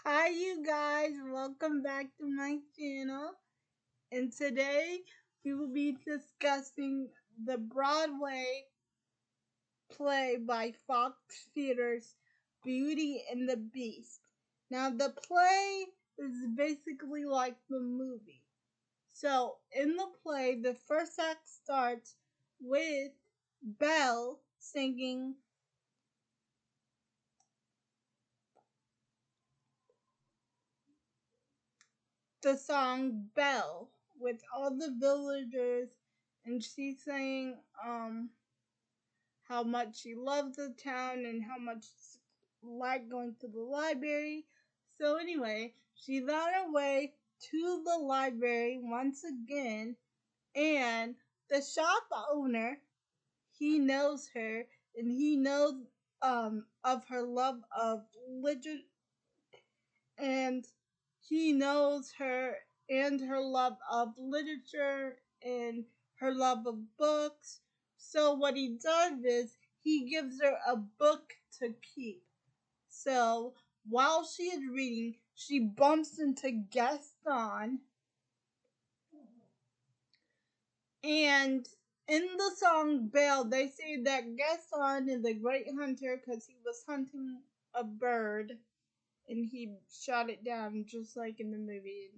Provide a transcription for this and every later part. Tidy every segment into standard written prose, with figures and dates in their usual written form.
Hi, you guys, welcome back to my channel. And today we will be discussing the Broadway play by Fox Theatre's Beauty and the Beast. Now, the play is basically like the movie. So, in the play, the first act starts with Belle singing the song Belle with all the villagers, and she's saying how much she loves the town and how much she liked going to the library. So anyway, she's on her way to the library once again, and the shop owner, he knows her, and he knows of her love of literature, and he knows her and her love of literature and her love of books. So what he does is he gives her a book to keep. So while she is reading, she bumps into Gaston, and in the song Belle, they say that Gaston is a great hunter because he was hunting a bird and he shot it down just like in the movie.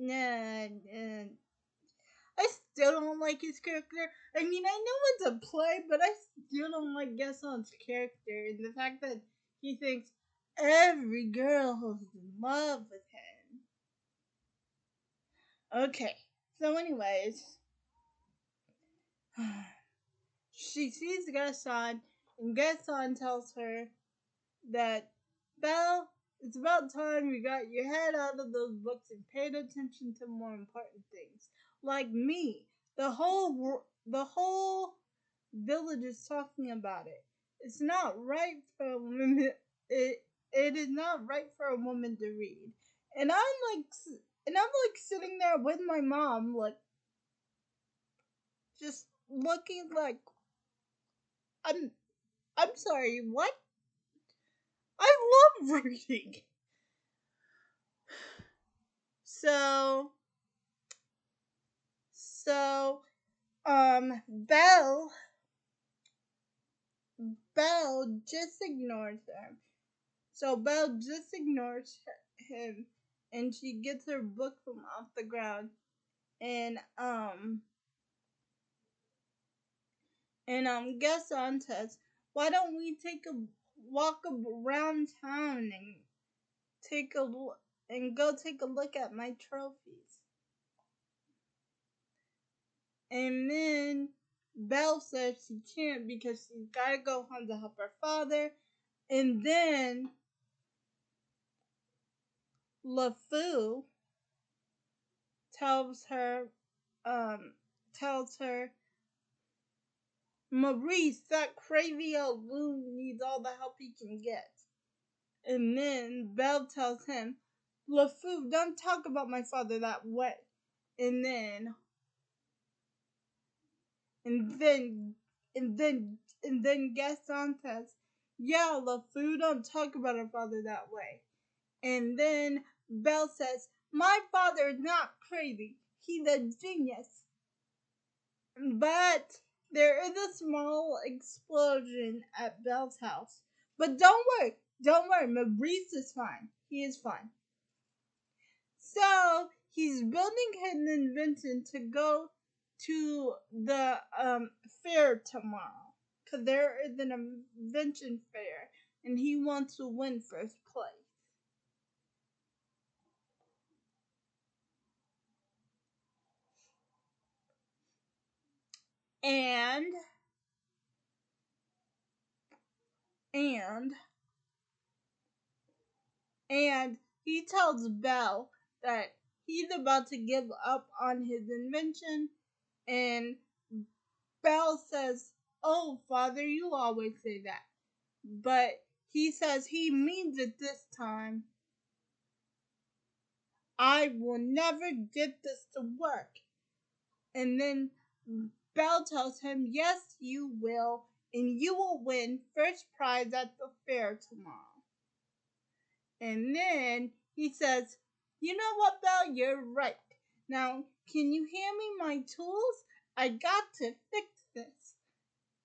Nah, I still don't like his character. I mean, I know it's a play, but I still don't like Gaston's character and the fact that he thinks every girl is in love with him. Okay, so anyways, she sees Gaston, and Gaston tells her that, Belle, it's about time you got your head out of those books and paid attention to more important things. Like me, the whole village is talking about it. It's not right for a woman. It is not right for a woman to read. And I'm like sitting there with my mom, like just looking like I'm. I'm sorry. What? I love reading. So so Belle just ignores her. So Belle just ignores him, and she gets her book from off the ground, and Gaston says, "Why don't we take a walk around town and take a and go take a look at my trophies?" And then Belle says she can't because she's gotta go home to help her father. And then LeFou tells her, um, tells her, Maurice, that crazy old loon needs all the help he can get. And then Belle tells him, LeFou, don't talk about my father that way. And then, and then, and then Gaston says, yeah, LeFou, don't talk about our father that way. And then Belle says, my father is not crazy. He's a genius. But there is a small explosion at Belle's house. But don't worry, Maurice is fine. He is fine. So he's building his invention to go to the fair tomorrow. Because there is an invention fair and he wants to win first place. And and and he tells Belle that he's about to give up on his invention, and Belle says, "Oh, father, you always say that." But he says he means it this time. I will never get this to work. And then Belle tells him, "Yes, you will, and you will win first prize at the fair tomorrow." And then he says, "You know what, Belle? You're right. Now, can you hand me my tools? I got to fix this.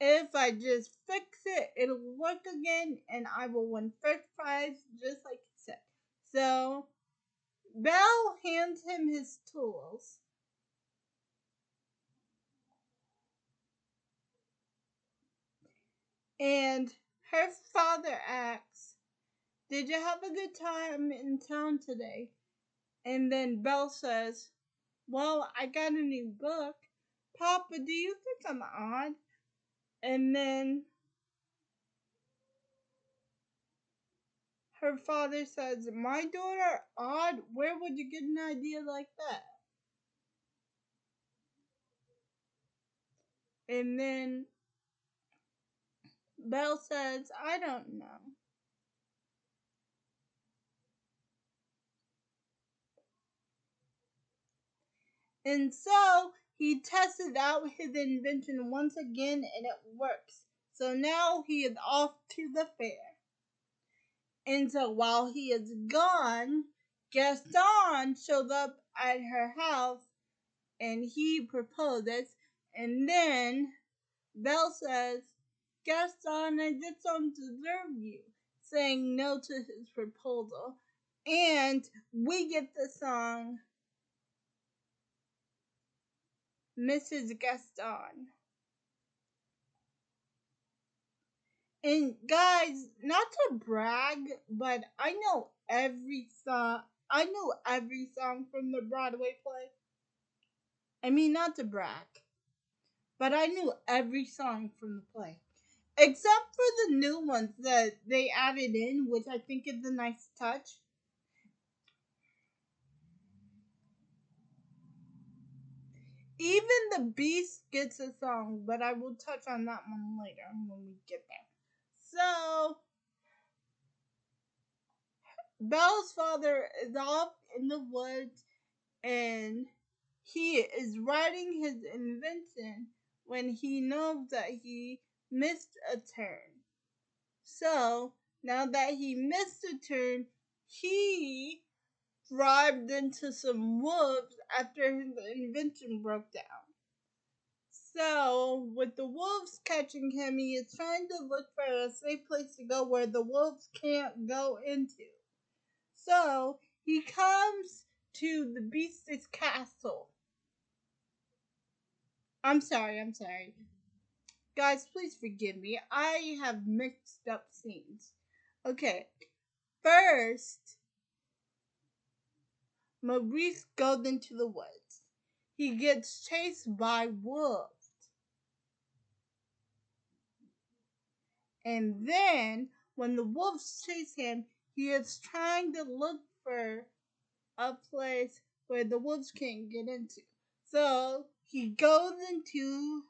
If I just fix it, it'll work again and I will win first prize just like he said." So, Belle hands him his tools. And her father asks, "Did you have a good time in town today?" And then Belle says, "Well, I got a new book. Papa, do you think I'm odd?" And then her father says, "My daughter odd? Where would you get an idea like that?" And then Belle says, "I don't know." And so he tested out his invention once again and it works. So now he is off to the fair. And so while he is gone, Gaston shows up at her house and he proposes. And then Belle says, "Gaston, I just don't deserve you," saying no to his proposal. And we get the song Mrs. Gaston. And guys, not to brag, but I know every song. I know every song from the Broadway play. I mean, not to brag, but I knew every song from the play. Except for the new ones that they added in, which I think is a nice touch. Even the Beast gets a song, but I will touch on that one later when we get there. So, Belle's father is off in the woods and he is writing his invention when he knows that he missed a turn. So, now that he missed a turn, he drives into some wolves after his invention broke down. So, with the wolves catching him, he is trying to look for a safe place to go where the wolves can't go into. So, he comes to the Beast's castle. I'm sorry. Guys, please forgive me. I have mixed up scenes. Okay, first, Maurice goes into the woods. He gets chased by wolves. And then, when the wolves chase him, he is trying to look for a place where the wolves can't get into. So, he goes into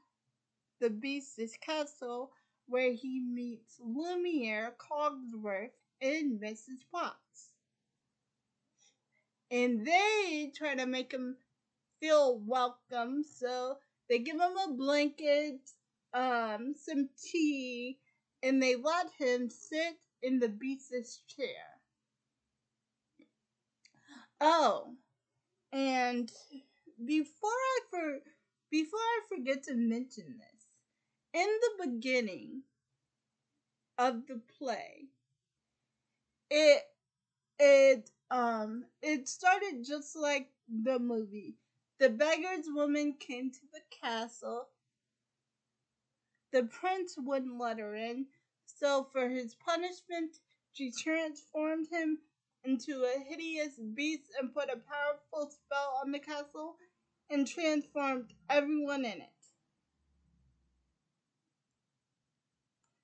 the Beast's castle where he meets Lumiere, Cogsworth, and Mrs. Potts. And they try to make him feel welcome, so they give him a blanket, some tea, and they let him sit in the Beast's chair. Oh, and before I forget to mention this, in the beginning of the play, it it started just like the movie. The beggar's woman came to the castle. The prince wouldn't let her in, so for his punishment, she transformed him into a hideous beast and put a powerful spell on the castle and transformed everyone in it.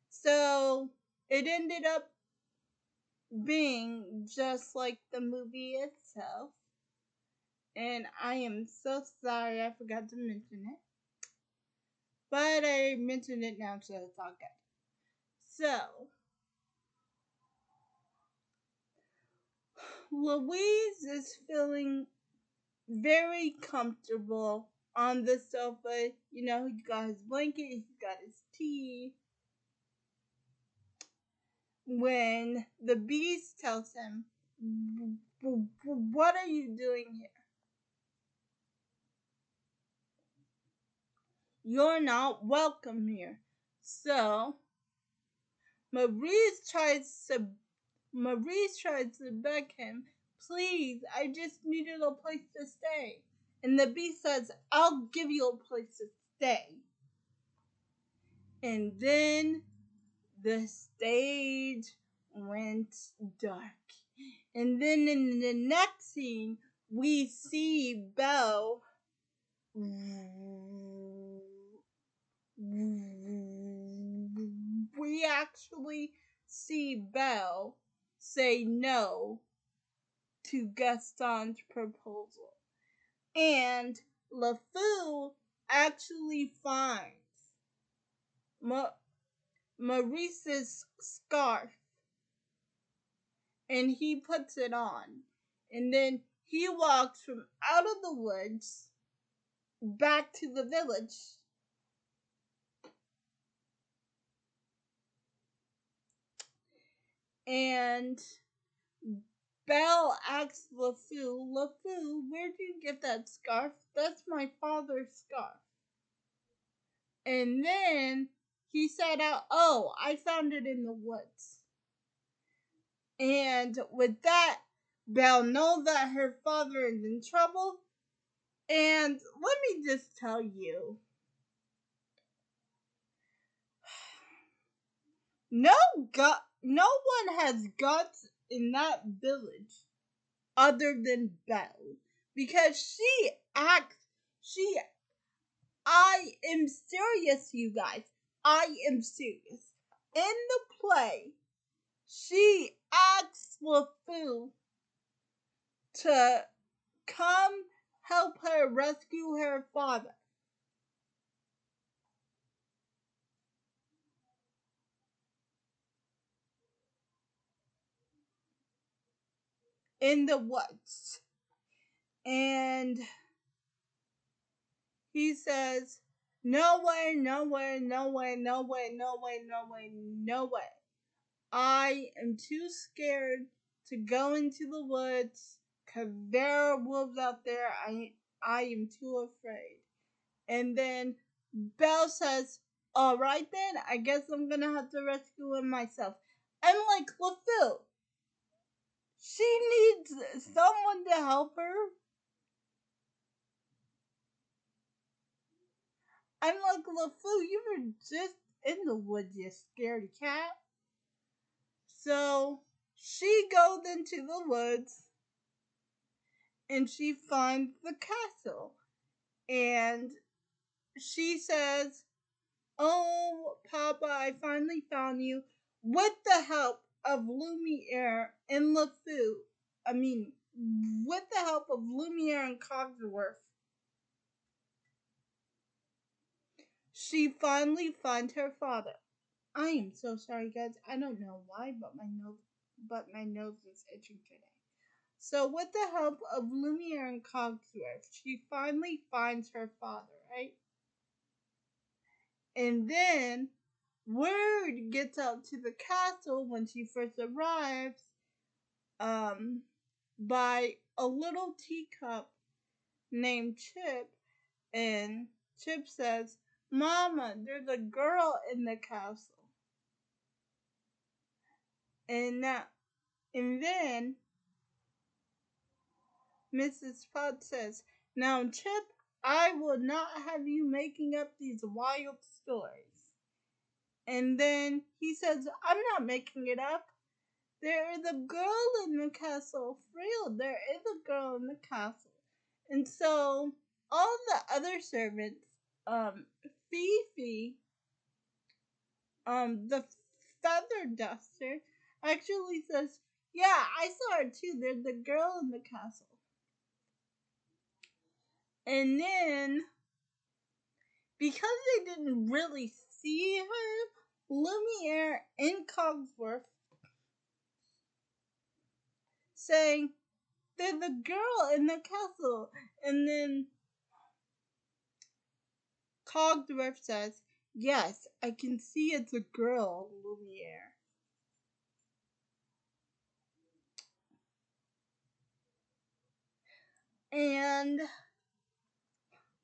So it ended up being just like the movie itself. And I am so sorry I forgot to mention it. But I mentioned it now, so it's all good. So, Louise is feeling very comfortable on the sofa. You know, he's got his blanket, he's got his tea. When the beast tells him, What are you doing here? You're not welcome here. So Maurice tries to beg him, please, I just needed a place to stay. And the beast says, I'll give you a place to stay. And then the stage went dark. And then in the next scene, we see Belle. We actually see Belle say no to Gaston's proposal. And LeFou actually finds Maurice's scarf and he puts it on. And then he walks from out of the woods back to the village. And Belle asks LeFou, where did you get that scarf? That's my father's scarf. And then he said, oh, I found it in the woods. And with that, Belle knows that her father is in trouble. And let me just tell you, no one has guts in that village other than Belle, because I am serious, you guys. I am serious. In the play, she asks LeFou to come help her rescue her father. In the woods. And he says, no way, no way, no way, no way, no way, no way, no way. I am too scared to go into the woods because there are wolves out there. I am too afraid. And then Belle says, all right then, I guess I'm going to have to rescue him myself. I'm like, LeFou, she needs someone to help her. I'm like, LeFou, you were just in the woods, you scaredy cat. So she goes into the woods and she finds the castle. And she says, oh, Papa, I finally found you with the help of Lumiere and LeFou. I mean, with the help of Lumiere and Cogsworth. She finally finds her father. I am so sorry, guys. I don't know why, but my nose is itching today. So, with the help of Lumiere and Cogsworth, she finally finds her father, right? And then word gets out to the castle when she first arrives, by a little teacup named Chip, and Chip says, Mama, there's a girl in the castle. And then Mrs. Potts says, now, Chip, I will not have you making up these wild stories. And then he says, I'm not making it up. There is a girl in the castle. For real, there is a girl in the castle. And so all the other servants, Fifi, the feather duster, actually says, yeah, I saw her too. There's a girl in the castle. And then, because they didn't really see her, Lumiere and Cogsworth saying, there's a girl in the castle. And then Cogsworth says, yes, I can see it's a girl, Lumiere. And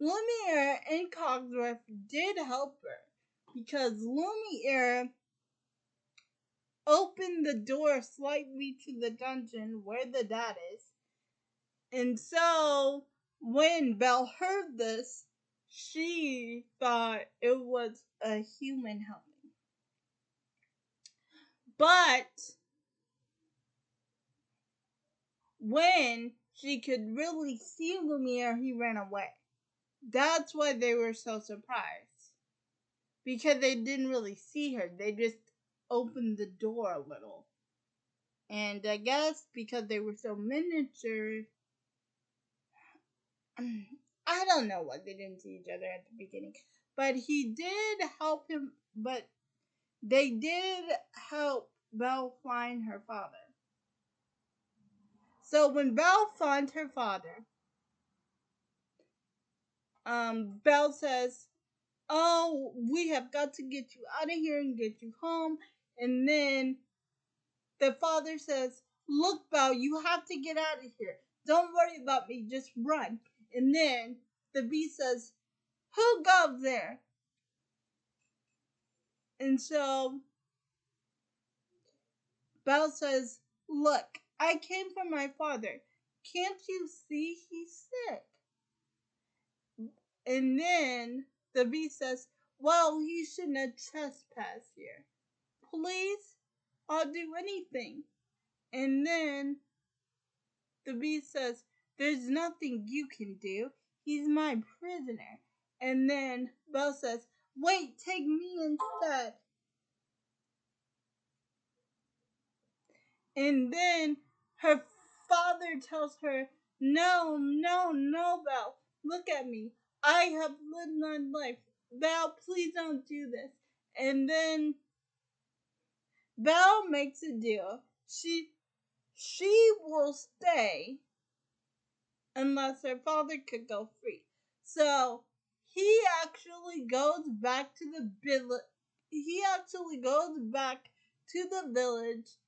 Lumiere and Cogsworth did help her because Lumiere opened the door slightly to the dungeon where the dad is. And so when Belle heard this, she thought it was a human helping. But when she could really see Lumiere, he ran away. That's why they were so surprised. Because they didn't really see her. They just opened the door a little. And I guess because they were so miniature, I don't know why they didn't see each other at the beginning. But he did help him, but they did help Belle find her father. So when Belle finds her father, Belle says, "Oh, we have got to get you out of here and get you home." And then the father says, "Look, Belle, you have to get out of here. Don't worry about me, just run." And then the beast says, "Who goes there?" And so Belle says, "Look, I came for my father. Can't you see he's sick?" And then the beast says, "Well, you shouldn't trespass here. Please, I'll do anything." And then the beast says, "There's nothing you can do. He's my prisoner." And then Belle says, "Wait, take me instead." And then her father tells her, "No, no, no, Belle. Look at me. I have lived my life. Belle, please don't do this." And then Belle makes a deal. She will stay unless her father could go free. So he actually goes back to the village. He actually goes back to the village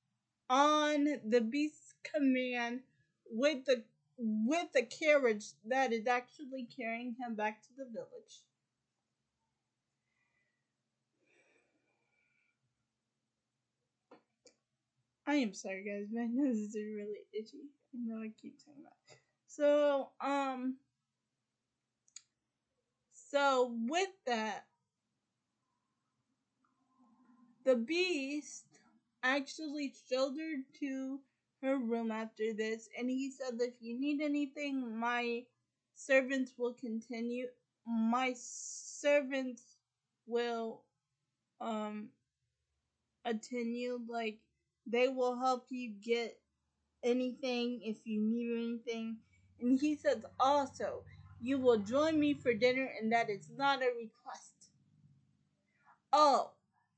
on the beast's command with the carriage that is actually carrying him back to the village. I am sorry, guys. My nose is really itchy. I know I keep saying that. So with that, the beast actually shouldered to her room after this, and he said that if you need anything, my servants will continue. My servants will attend you. Like, they will help you get anything if you need anything. And he says also, you will join me for dinner, and that is not a request. Oh,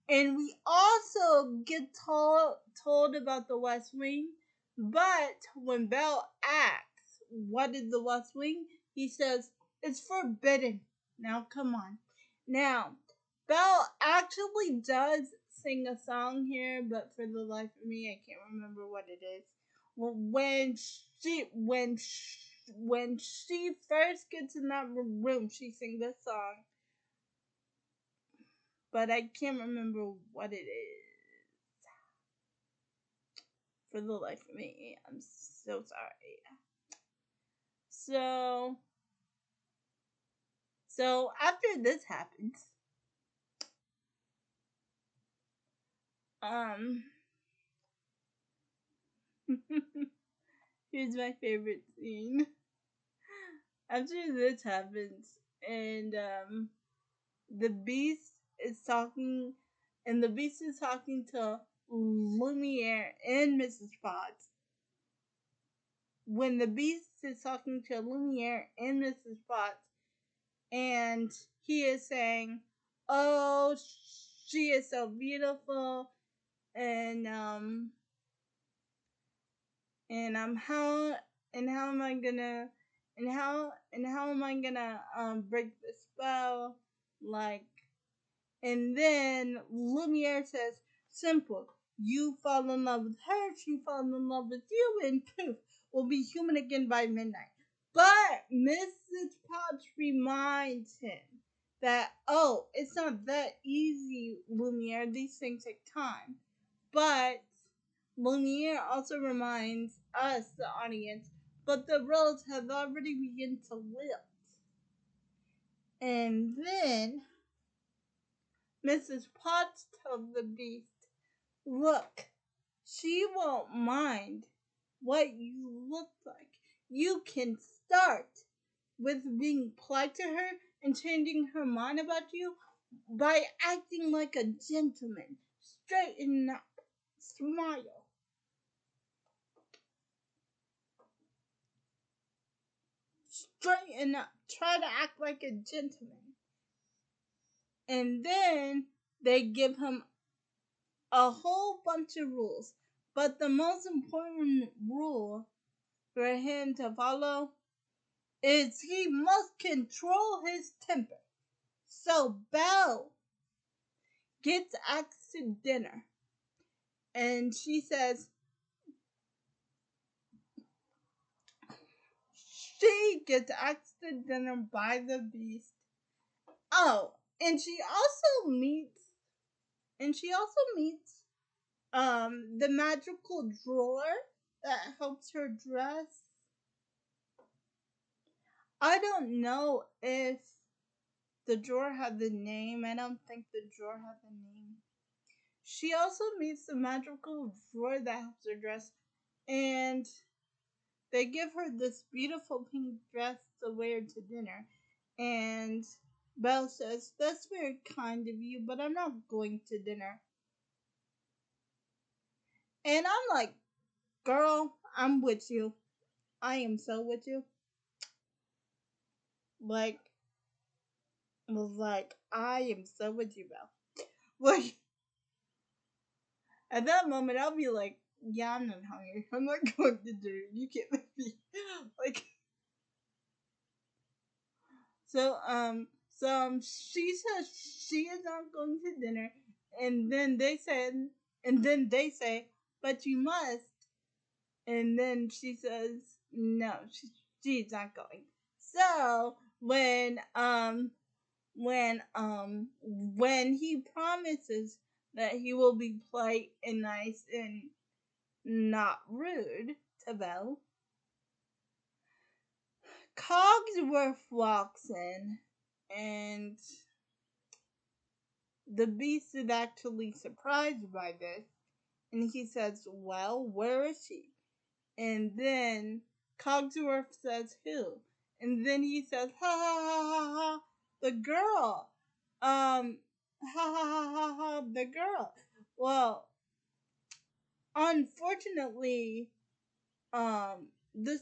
and we also get told about the West Wing, but when Belle asks, "What is the West Wing?" he says, "It's forbidden." Now, come on. Now, Belle actually does sing a song here, but for the life of me, I can't remember what it is. When she first gets in that room, she sings this song, but I can't remember what it is. For the life of me, I'm so sorry. So after this happens, um, here's my favorite scene. After this happens, and the beast is talking, and the beast is talking to Lumiere and Mrs. Potts. When the beast is talking to Lumiere and Mrs. Potts, and he is saying, "Oh, she is so beautiful," and how am I gonna break the spell, like. And then Lumiere says, "Simple. You fall in love with her, she falls in love with you, and poof, we'll be human again by midnight." But Mrs. Potts reminds him that, oh, it's not that easy, Lumiere. These things take time. But Lumiere also reminds us, the audience, but the roads have already begun to lift. And then Mrs. Potts tells the Beast, look, she won't mind what you look like. You can start with being polite to her and changing her mind about you by acting like a gentleman. Straighten up. Smile. Straighten up. Try to act like a gentleman. And then they give him a whole bunch of rules. But the most important rule for him to follow is he must control his temper. So Belle gets asked to dinner. And she says she gets asked to dinner by the Beast. Oh, and she also meets the magical drawer that helps her dress. I don't know if the drawer had the name. I don't think the drawer had the name. She also meets the magical drawer that helps her dress, and they give her this beautiful pink dress to wear to dinner. And Belle says, that's very kind of you, but I'm not going to dinner. And I'm like, girl, I'm with you. I am so with you. Like, I am so with you, Belle. Like, at that moment, I'll be like, yeah, I'm not hungry. I'm not going to dinner. You can't make me. Like, so she says she is not going to dinner, and then they say, but you must. And then she says, no, she's not going. So when he promises that he will be polite and nice and not rude to Belle, Cogsworth walks in, and the Beast is actually surprised by this, and he says, well, where is she? And then Cogsworth says, who? And then he says, ha ha ha ha ha, the girl. Ha ha ha ha ha, the girl. Well, unfortunately, the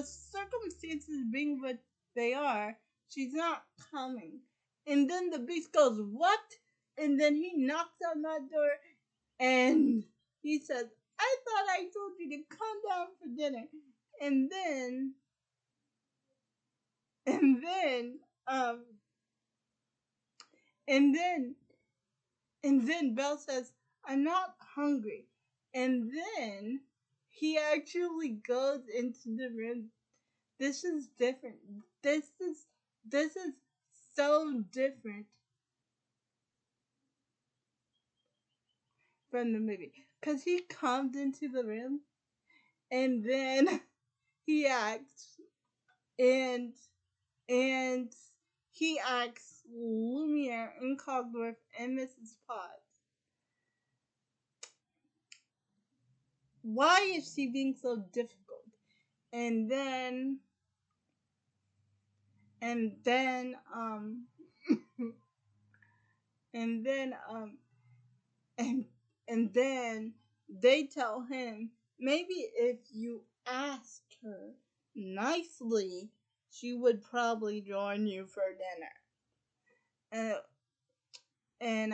circumstances being what they are, she's not coming. And then the Beast goes, what? And then he knocks on that door, and he says, I thought I told you to come down for dinner. And then, and then, um, and then, and then Belle says, I'm not hungry. And then he actually goes into the room. This is different. This is so different from the movie. Cause he comes into the room, and then he acts, and and he asks Lumiere and Cogsworth and Mrs. Potts, why is she being so difficult? And then and then and then and and then they tell him, maybe if you asked her nicely, she would probably join you for dinner. And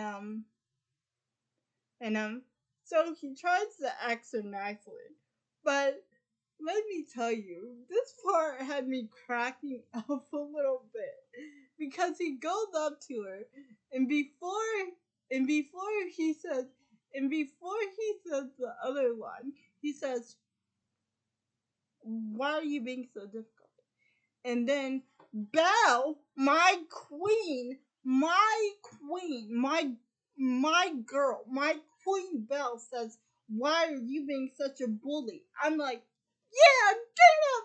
so he tries to act so nicely, but let me tell you, this part had me cracking up a little bit, because he goes up to her, and before he says the other line, he says, Why are you being so difficult? And then Belle, my queen, my girl, my queen Belle says, "Why are you being such a bully?" I'm like, "Yeah, damn."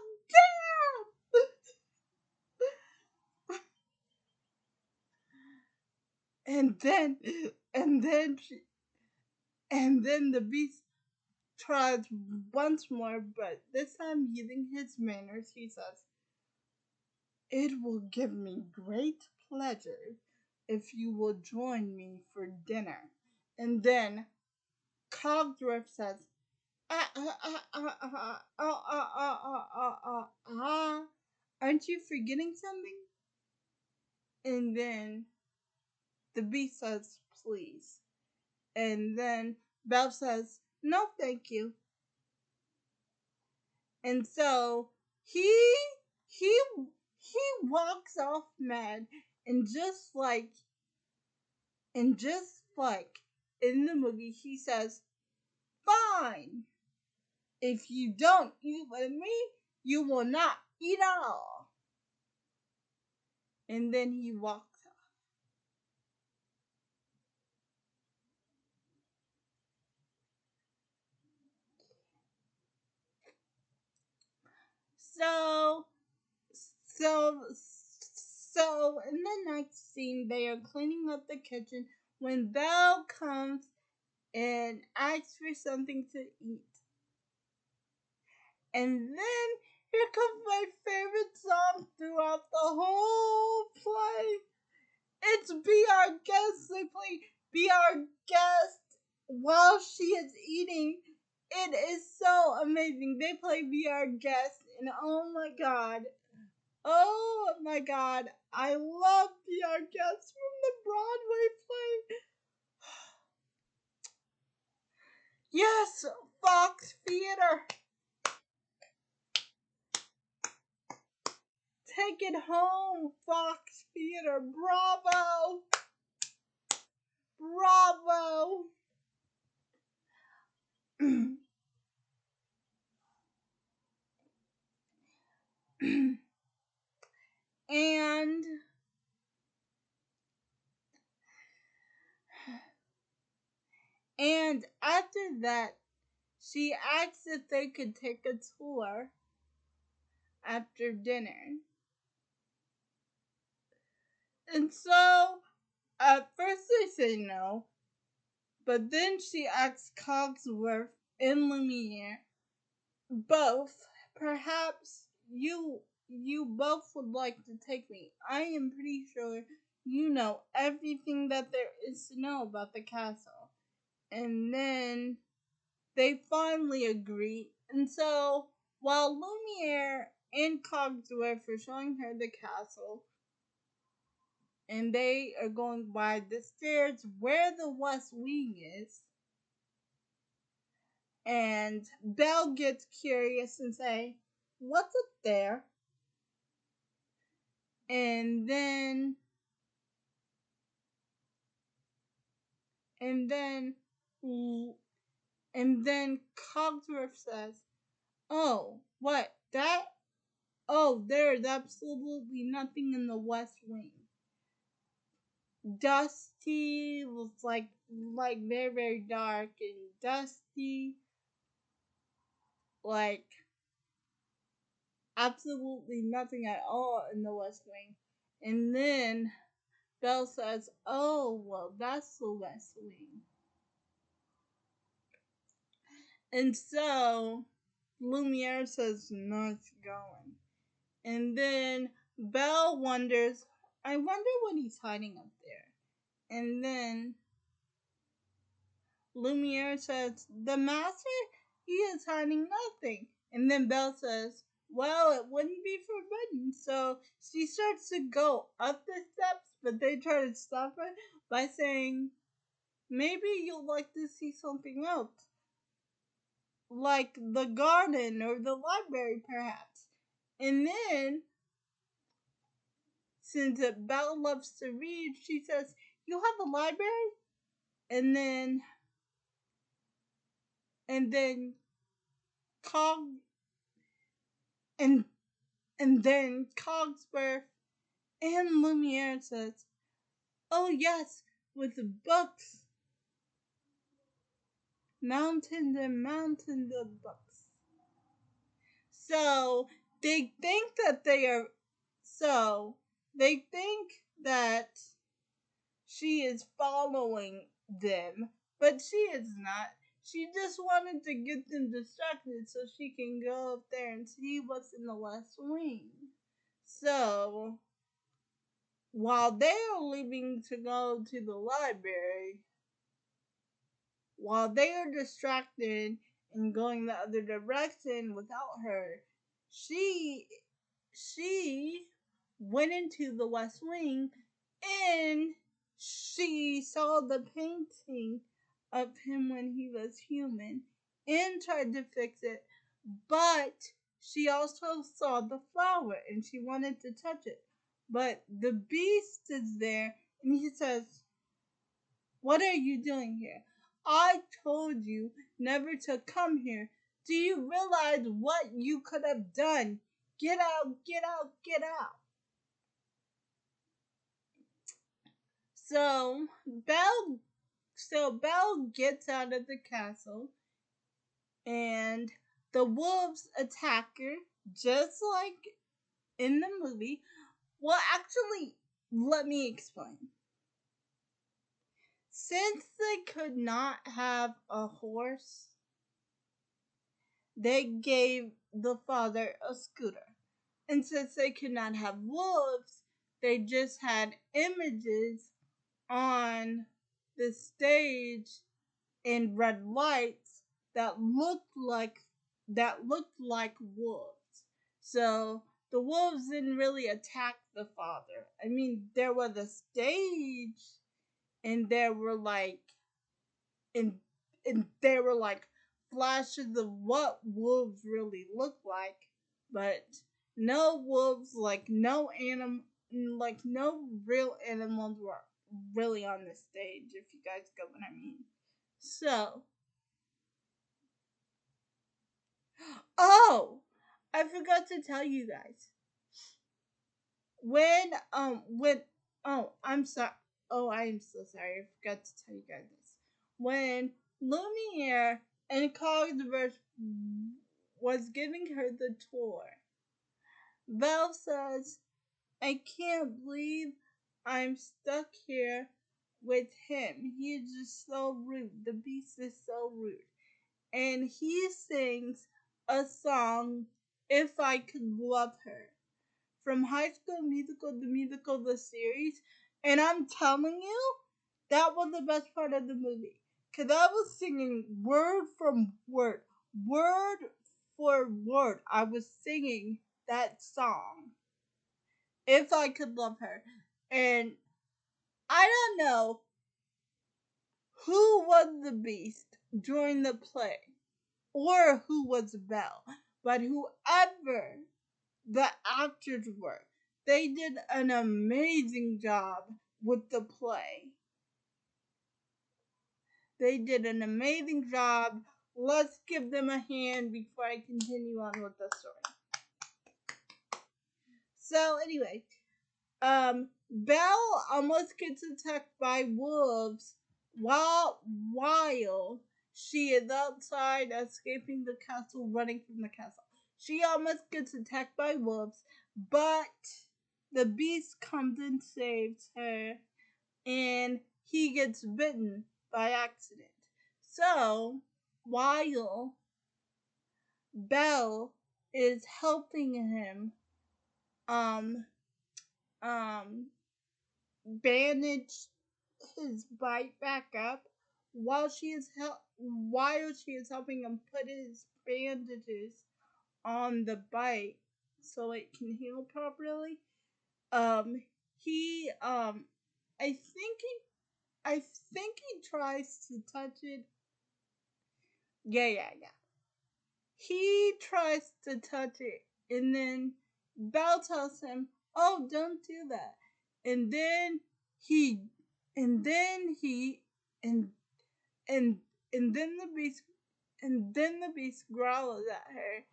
And then she, and then the beast tries once more, but this time using his manners, he says, "It will give me great pleasure if you will join me for dinner." And then Cogsworth says, aren't you forgetting something? And then the beast says, "Please." And then Belle says, "No, thank you." And so he he he walks off mad, and just like in the movie, he says, "Fine. If you don't eat with me, you will not eat at all." And then he walks off. So so so in the next scene, they are cleaning up the kitchen when Belle comes and asks for something to eat. And then here comes my favorite song throughout the whole play. It's "Be Our Guest." They play "Be Our Guest" while she is eating. It is so amazing. They play "Be Our Guest," and oh my god, I love "Be Our Guest" from the Broadway play. Yes, Fox Theater. Take it home, Fox Theater. Bravo. Bravo. and and after that, she asked if they could take a tour after dinner. And so at first they say no, but then she asks Cogsworth and Lumiere, both, "Perhaps you both would like to take me. I am pretty sure you know everything that there is to know about the castle." And then they finally agree. And so while Lumiere and Cogsworth are showing her the castle, and they are going by the stairs where the West Wing is, and Belle gets curious and say, "What's up there?" And then and then and then Cogsworth says, "Oh, what? That? Oh, there's absolutely nothing in the West Wing. Dusty, looks like very very dark and dusty, like absolutely nothing at all in the West Wing." And then Belle says, "Oh, well, that's the West Wing." And so Lumiere says, "Nice going." And then Belle wonders, "I wonder what he's hiding up there." And then Lumiere says, "The master, he is hiding nothing." And then Belle says, "Well, it wouldn't be forbidden." So she starts to go up the steps, but they try to stop her by saying, "Maybe you'll like to see something else, like the garden or the library, perhaps." And then, since Belle loves to read, she says, "You have a library?" And then Cog And and then Cogsworth and Lumiere says, "Oh yes, with the books, mountains and mountains of books." So they think that they think that she is following them, but she is not. She just wanted to get them distracted so she can go up there and see what's in the West Wing. So while they are leaving to go to the library, while they are distracted and going the other direction without her, she she went into the West Wing and she saw the painting of him when he was human and tried to fix it, but she also saw the flower and she wanted to touch it. But the beast is there and he says, "What are you doing here? I told you never to come here. Do you realize what you could have done? Get out, get out, get out." So Belle gets out of the castle and the wolves attack her just like in the movie. Well, actually, let me explain. Since they could not have a horse, they gave the father a scooter. And since they could not have wolves, they just had images on the stage in red lights that looked like wolves. So the wolves didn't really attack the father. I mean, there was a stage and and there were like flashes of what wolves really look like, but no wolves, like no real animals were really on the stage, if you guys get what I mean. So, oh, I forgot to tell you guys. When I'm sorry. Oh, I am so sorry. I forgot to tell you guys this. When Lumiere and Cogsworth was giving her the tour, Belle says, "I can't believe I'm stuck here with him. He is just so rude. The beast is so rude." And he sings a song, "If I Could Love Her," from High School Musical, the series. And I'm telling you, that was the best part of the movie. Because I was singing word from word, word for word. I was singing that song, "If I Could Love Her." And I don't know who was the beast during the play or who was Belle, but whoever the actors were, they did an amazing job with the play. They did an amazing job. Let's give them a hand before I continue on with the story. So anyway, Belle almost gets attacked by wolves while she is outside escaping the castle, running from the castle. She almost gets attacked by wolves, but the beast comes and saves her, and he gets bitten by accident. So while Belle is helping him, um, um, bandage his bite back up while she is helping him put his bandages on the bite so it can heal properly. He I think he I think he tries to touch it. Yeah. He tries to touch it, and then Belle tells him, "Oh, don't do that." And then he, and then he, and then the beast, growls at her,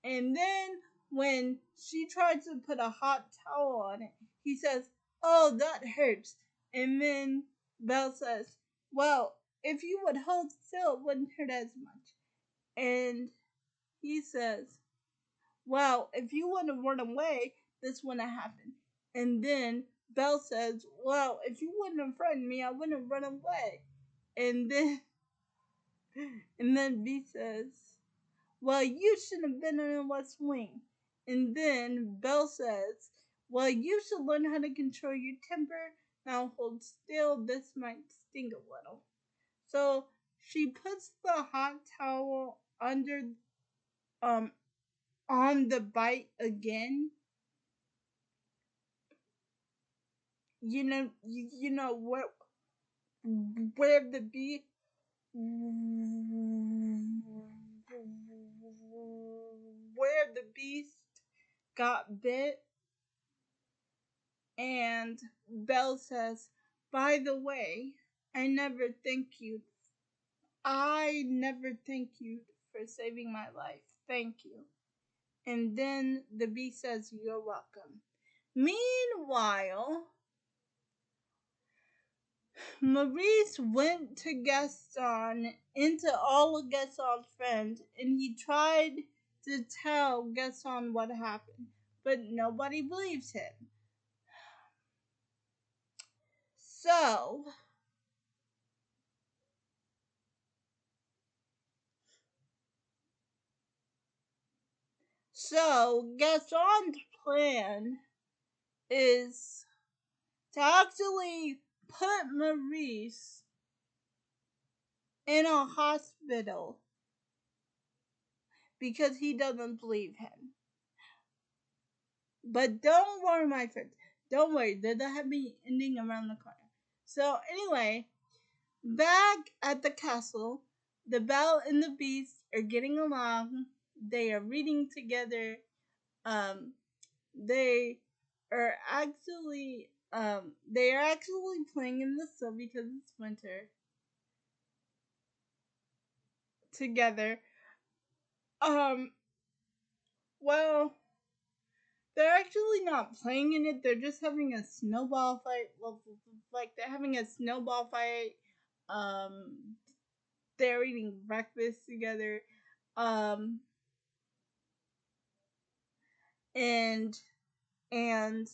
and then when she tries to put a hot towel on it, he says, "Oh, that hurts." And then Belle says, "Well, if you would hold still, it wouldn't hurt as much." And he says, "Well, if you wouldn't run away, this wouldn't happen." And then Belle says, "Well, if you wouldn't have threatened me, I wouldn't run away." And then B says, "Well, you should have been in the West Wing." And then Belle says, "Well, you should learn how to control your temper. Now hold still, this might sting a little." So she puts the hot towel under um on the bite again. You know where the bee where the beast got bit. And Belle says, "By the way, I never thank you. I never thank you for saving my life. Thank you." And then the bee says, "You're welcome." Meanwhile, Maurice went to Gaston, into all of Gaston's friends, and he tried to tell Gaston what happened, but nobody believes him. So, Gaston's plan is to actually put Maurice in a hospital because he doesn't believe him. But don't worry, my friends. Don't worry, there's a happy ending around the corner. So, anyway, back at the castle, the Belle and the Beast are getting along. They are reading together. They are actually playing in the sun because it's winter together. Um, well, they're actually not playing in it. They're just having a snowball fight. Like they're having a snowball fight. Um, they're eating breakfast together. Um, and and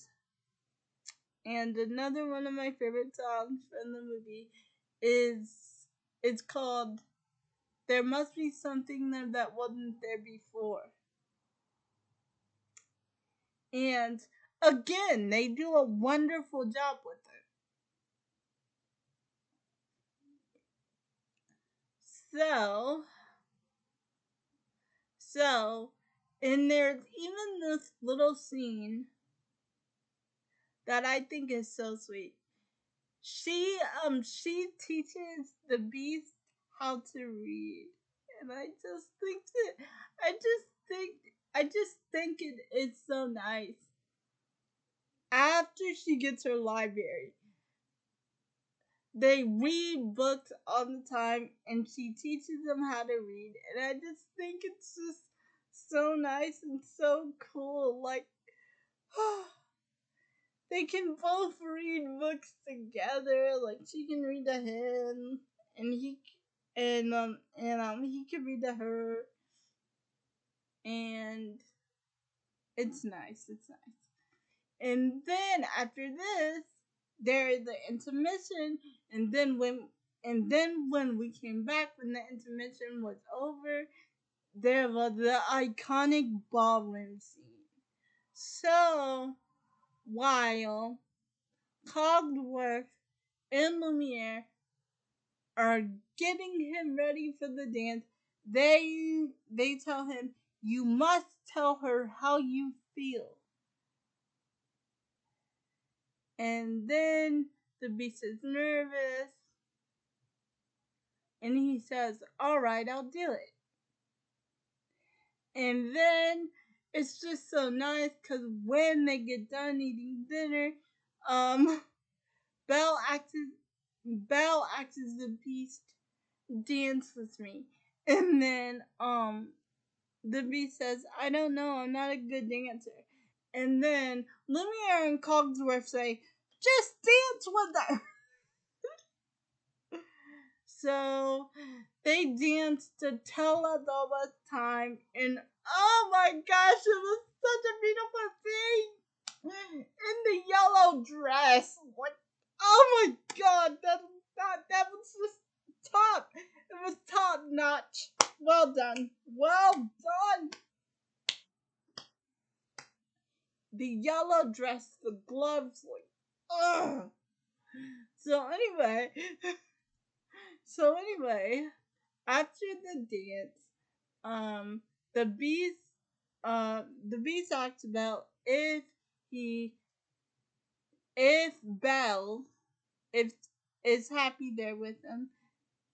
another one of my favorite songs from the movie is it's called "There Must Be Something There That Wasn't There Before." And again, they do a wonderful job with it. So, and there's even this little scene that I think is so sweet. She teaches the Beast how to read, and I just think it is so nice. After she gets her library, they read books all the time, and she teaches them how to read, and I just think it's just so nice and so cool. Like, they can both read books together. Like, she can read to him, and he can read to her, and it's nice. It's nice. And then after this, there's the intermission, and then when we came back, when the intermission was over, there was the iconic ballroom scene. So while Cogsworth and Lumiere are getting him ready for the dance, they tell him, "You must tell her how you feel." And then the Beast is nervous, and he says, "All right, I'll do it." And then it's just so nice because when they get done eating dinner, um, Belle acts as the Beast, "Dance with me." And then the Beast says, I don't know, I'm not a good dancer. And then Lumiere and Cogsworth say, just dance with her. So they danced to Tell Us All the Time, and oh my gosh, it was such a beautiful thing in the yellow dress. Like, oh my god, that was just top. It was top notch. Well done. Well done. The yellow dress, the gloves, like, ugh. So anyway, after the dance, um, the beast, the beast asked about he, if Belle, if is happy there with him,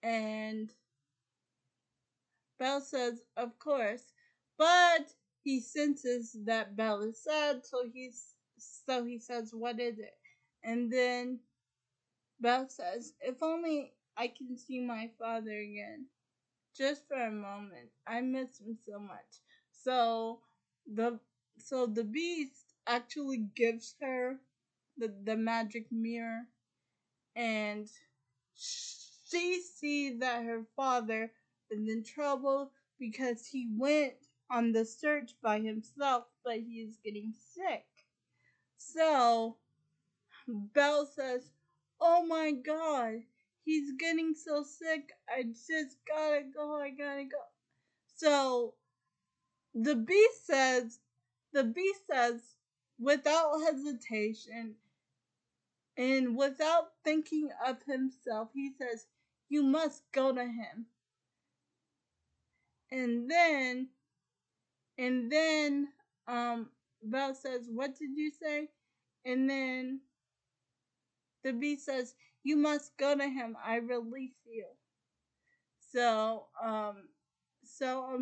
and Belle says, of course, but he senses that Belle is sad, so he says, what is it? And then Belle says, if only I can see my father again. Just for a moment. I miss him so much. So the the beast actually gives her the magic mirror, and she sees that her father is in trouble because he went on the search by himself, but he is getting sick. So Belle says, oh my god, he's getting so sick. I just gotta go. I gotta go. So the beast says, without hesitation and without thinking of himself, he says, you must go to him. And then, and then, Belle says, what did you say? And then the beast says, you must go to him. I release you. So,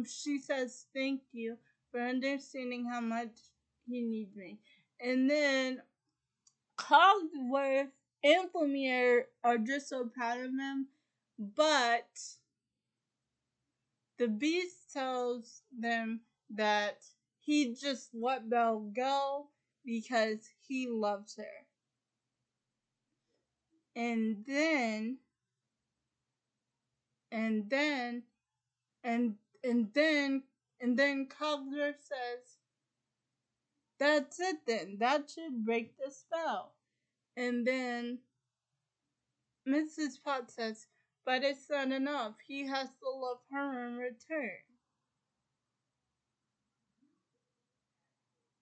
she says, thank you for understanding how much he needs me. And then Cogsworth and Lumiere are just so proud of him, but the Beast tells them that he just let Belle go because he loves her. And then, and then, and and then, Cogsworth says, that's it then. That should break the spell. And then Mrs. Potts says, but it's not enough. He has to love her in return.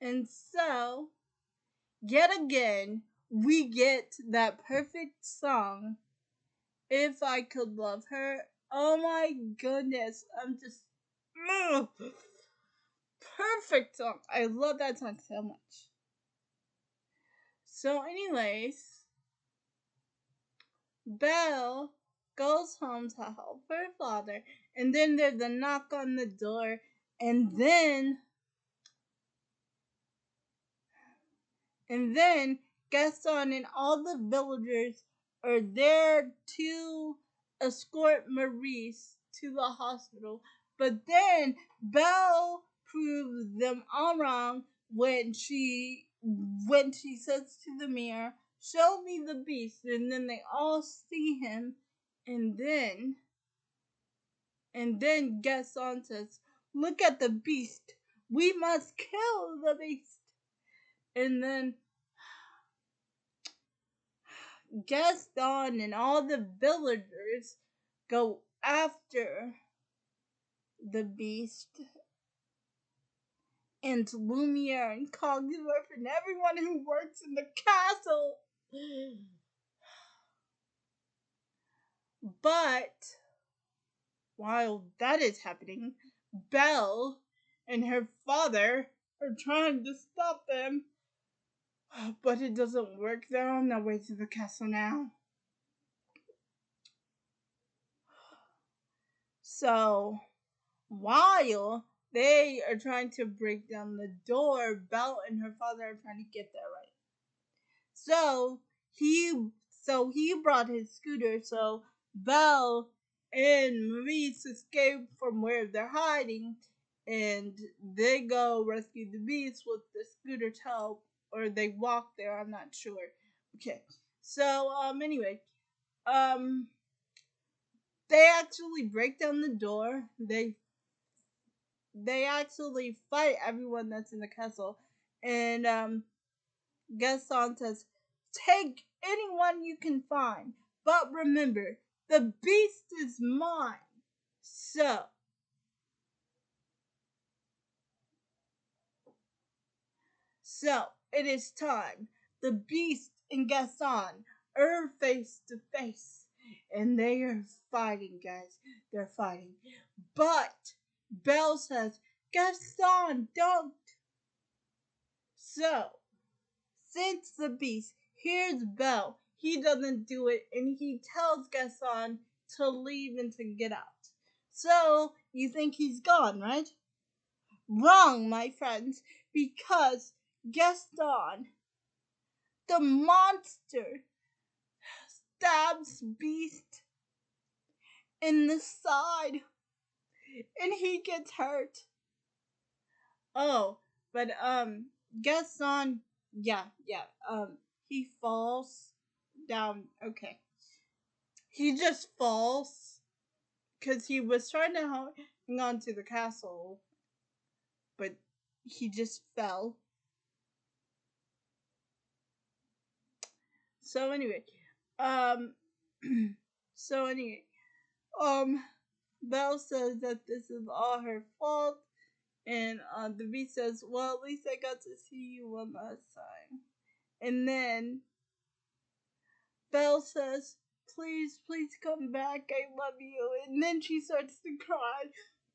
And so, yet again, we get that perfect song, If I Could Love Her. Oh my goodness, I'm just, ugh, perfect song. I love that song so much. So anyways, Belle goes home to help her father, and then there's a knock on the door, and then Gaston and all the villagers are there to escort Maurice to the hospital. But then Belle proves them all wrong when she says to the mirror, show me the beast, and then they all see him, and then Gaston says, look at the beast, we must kill the beast. And then Gaston and all the villagers go after the beast, and Lumiere and Cogsworth and everyone who works in the castle. But while that is happening, Belle and her father are trying to stop them. But it doesn't work. They're on their way to the castle now. So, while they are trying to break down the door, Belle and her father are trying to get there right. So he brought his scooter, so Belle and Maurice escape from where they're hiding, and they go rescue the Beast with the Scooter's help, or they walk there. I'm not sure. Okay, so anyway, um, they actually break down the door. They actually fight everyone that's in the castle, and Gaston says, "Take anyone you can find, but remember, the Beast is mine." So, it is time. The Beast and Gaston are face to face, and they are fighting, guys. They're fighting. But Belle says, "Gaston, don't." So, since the Beast hears Belle, he doesn't do it, and he tells Gaston to leave and to get out. So, you think he's gone, right? Wrong, my friends, because Gaston, the monster, stabs Beast in the side, and he gets hurt. Oh, but Gaston, he falls down. Okay, he just falls because he was trying to hang on to the castle, but he just fell. So anyway, um, so anyway, um, Belle says that this is all her fault, and the Beast says, "Well, at least I got to see you one last time." And then Belle says, "Please, please come back. I love you." And then she starts to cry.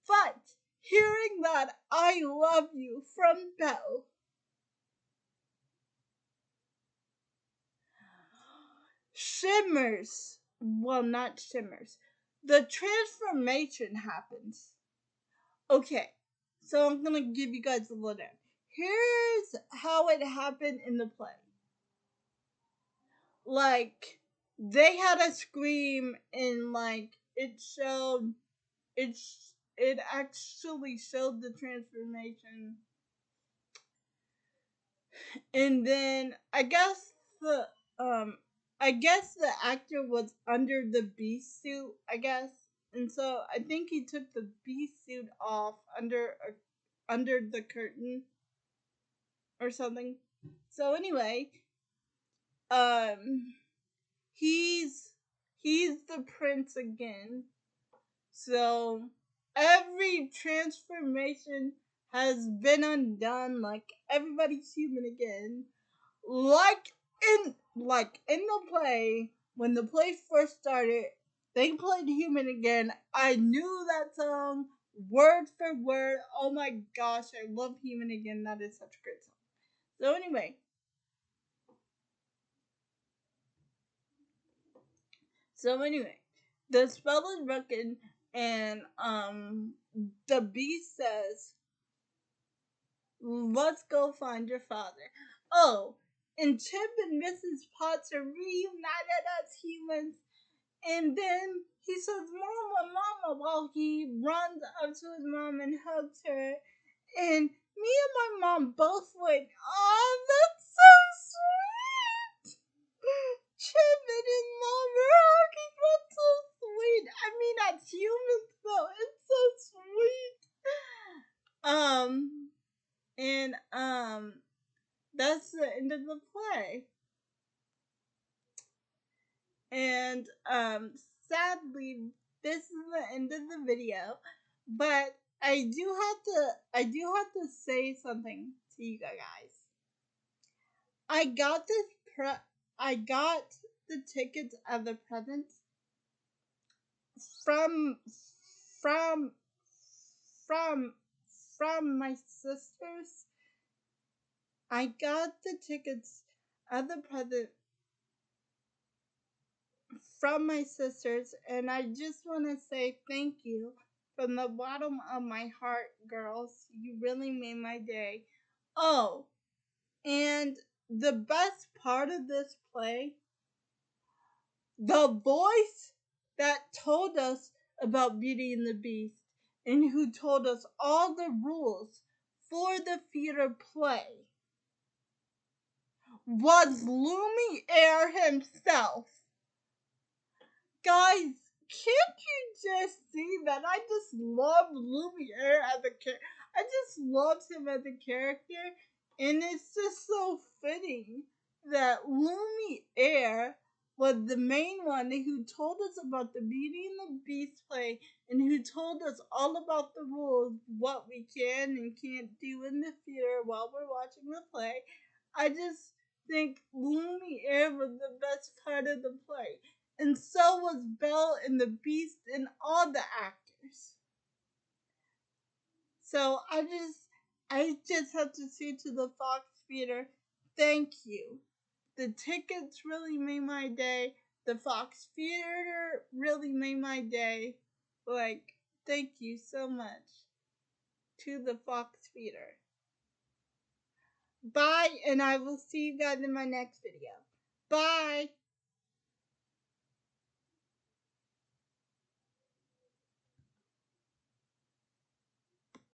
But hearing that "I love you" from Belle, shimmers. Well, not shimmers. The transformation happens. Okay, so I'm gonna give you guys a little. Here's how it happened in the play. Like, they had a scream, and like it it actually showed the transformation, and then the um I guess the actor was under the Beast suit, I guess, and so I think he took the Beast suit off under the curtain or something. So anyway, um he's the prince again. So every transformation has been undone, like everybody's human again. Like in the play, when the play first started, they played Human Again. I knew that song word for word. Oh my gosh, I love Human Again. That is such a great song. So anyway, the spell is broken, and the Beast says, "Let's go find your father." Oh, and Chip and Mrs. Potts are reunited as humans. And then he says, "Mama, Mama," while he runs up to his mom and hugs her. And me and my mom both went, "Oh, that's so sweet." Chip and his mom are hugging. That's so sweet. I mean, as humans, though, it's so sweet. And that's the end of the play. And sadly, this is the end of the video. But I do have to say something to you guys. I got I got the tickets as a present from from from my sisters. I got the tickets as a present from my sisters, and I just want to say thank you from the bottom of my heart, girls. You really made my day. Oh, and the best part of this play, the voice that told us about Beauty and the Beast, and who told us all the rules for the theater play was Lumiere himself. Guys, can't you just see that I just love Lumiere as a character? I just loved him as a character, and it's just so fitting that Lumiere was the main one who told us about the Beauty and the Beast play, and who told us all about the rules, what we can and can't do in the theater while we're watching the play. I just think Lumiere was the best part of the play. And so was Belle and the Beast and all the actors. So I just have to say to the Fox Theater, thank you. The tickets really made my day. The Fox Theater really made my day. Like, thank you so much to the Fox Theater. Bye, and I will see you guys in my next video. Bye.